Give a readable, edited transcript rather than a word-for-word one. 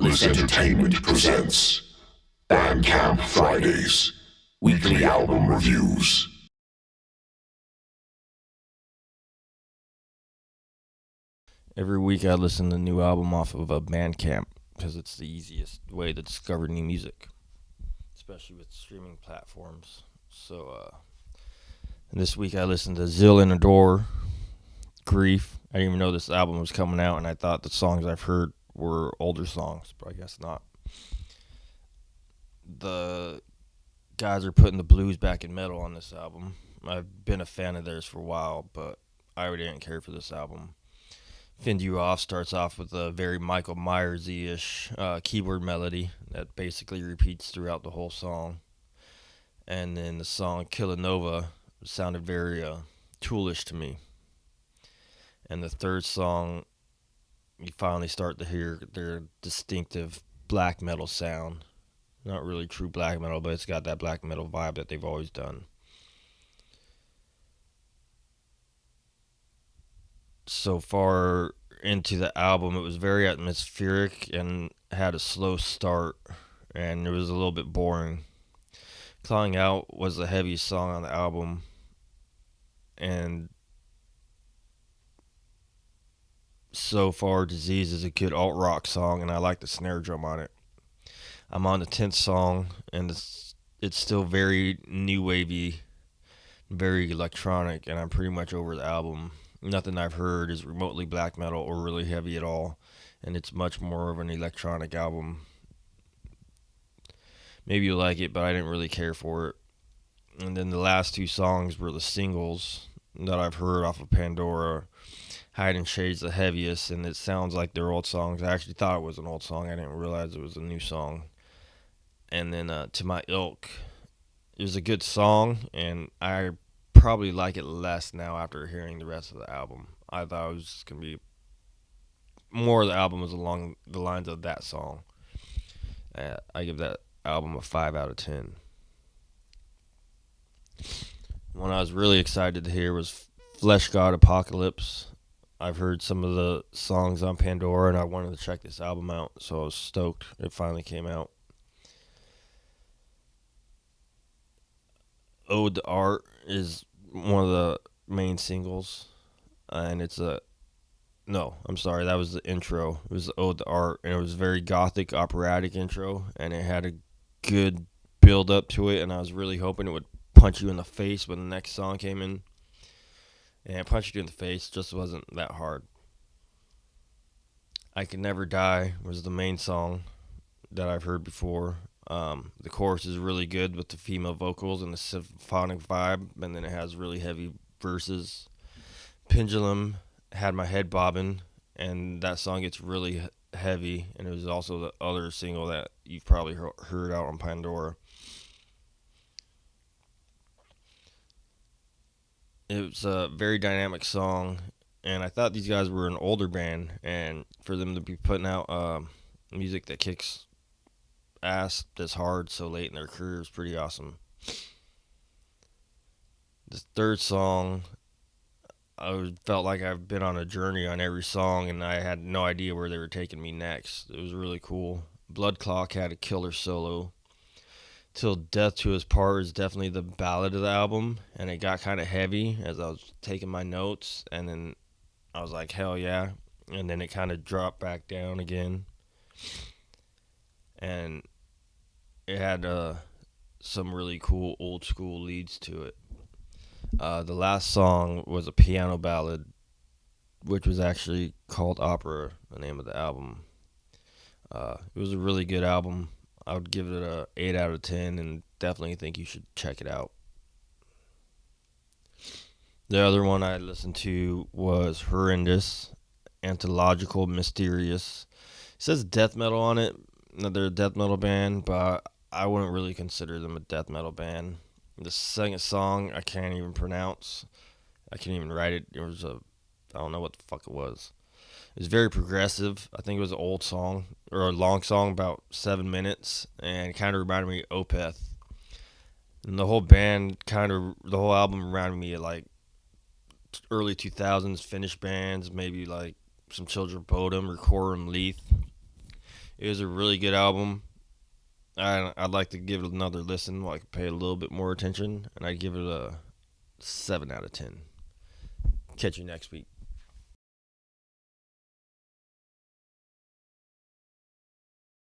Thoughtless Entertainment presents Bandcamp Fridays, weekly album reviews. Every week I listen to a new album off of a Bandcamp because it's the easiest way to discover new music, especially with streaming platforms. And this week I listened to Zeal and Ardor, Grief. I didn't even know this album was coming out, and I thought the songs I've heard were older songs, but I guess not. The guys are putting the blues back in metal on this album. I've been a fan of theirs for a while, but I really didn't care for this album. Find You Off starts off with a very Michael Myers-y-ish keyboard melody that basically repeats throughout the whole song. And then the song Killanova sounded very toolish to me. And the third song, you finally start to hear their distinctive black metal sound. Not really true black metal, but it's got that black metal vibe that they've always done. So far into the album, it was very atmospheric and had a slow start, and it was a little bit boring. Clawing Out was the heaviest song on the album, and so far Disease is a good alt rock song, and I like the snare drum on it. I'm on the 10th song, and it's still very new wavy, very electronic, and I'm pretty much over the album. Nothing I've heard is remotely black metal or really heavy at all, and it's much more of an electronic album. Maybe you like it, but I didn't really care for it. And then the last two songs were the singles that I've heard off of Pandora. Hide and Shade's the heaviest, and it sounds like their old songs. I actually thought it was an old song. I didn't realize it was a new song. And then To My Ilk, it was a good song, and I probably like it less now after hearing the rest of the album. I thought it was going to be more of the album was along the lines of that song. I give that album a 5 out of 10. One I was really excited to hear was Fleshgod Apocolypse. I've heard some of the songs on Pandora, and I wanted to check this album out, so I was stoked it finally came out. Ode to Art is one of the main singles, and it's a no, I'm sorry, that was the intro. It was the Ode to Art, and it was a very gothic operatic intro, and it had a good build up to it, and I was really hoping it would punch you in the face when the next song came in. And it punched you in the face, just wasn't that hard. I Can Never Die was the main song that I've heard before. The chorus is really good with the female vocals and the symphonic vibe, and then it has really heavy verses. Pendulum had my head bobbing, and that song gets really heavy, and it was also the other single that you've probably heard out on Pandora. It was a very dynamic song, and I thought these guys were an older band, and for them to be putting out music that kicks ass this hard so late in their career is pretty awesome. The third song, I felt like I've been on a journey on every song, and I had no idea where they were taking me next. It was really cool. Blood Clock had a killer solo. Till Death to His Part is definitely the ballad of the album, and it got kind of heavy as I was taking my notes, and then I was like, hell yeah, and then it kind of dropped back down again, and it had some really cool old school leads to it. The last song was a piano ballad, which was actually called Opera, the name of the album. It was a really good album. I would give it a 8 out of 10 and definitely think you should check it out. The other one I listened to was Horrendous, Anthological Mysterious. It says death metal on it. They're a death metal band, but I wouldn't really consider them a death metal band. The second song I can't even pronounce. I can't even write it. I don't know what the fuck it was. It was very progressive. I think it was an old song, or a long song, about 7 minutes, and it kind of reminded me of Opeth. And the whole album reminded me of like early 2000s Finnish bands, maybe like some Children of Bodom or Corum Leith. It was a really good album. I'd like to give it another listen, like pay a little bit more attention, and I'd give it a 7 out of 10. Catch you next week.